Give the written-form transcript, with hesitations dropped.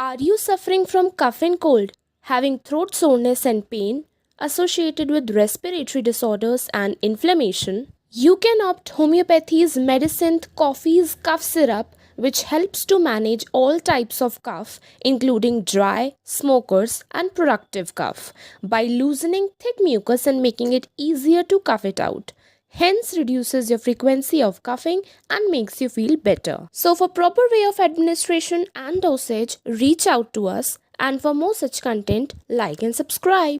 Are you suffering from cough and cold, having throat soreness and pain associated with respiratory disorders and inflammation? You can opt homeopathy's medicine coffee's cough syrup, which helps to manage all types of cough, including dry, smokers, and productive cough, by loosening thick mucus and making it easier to cough it out. Hence reduces your frequency of coughing and makes you feel better. So for proper way of administration and dosage, reach out to us, and for more such content, like and subscribe.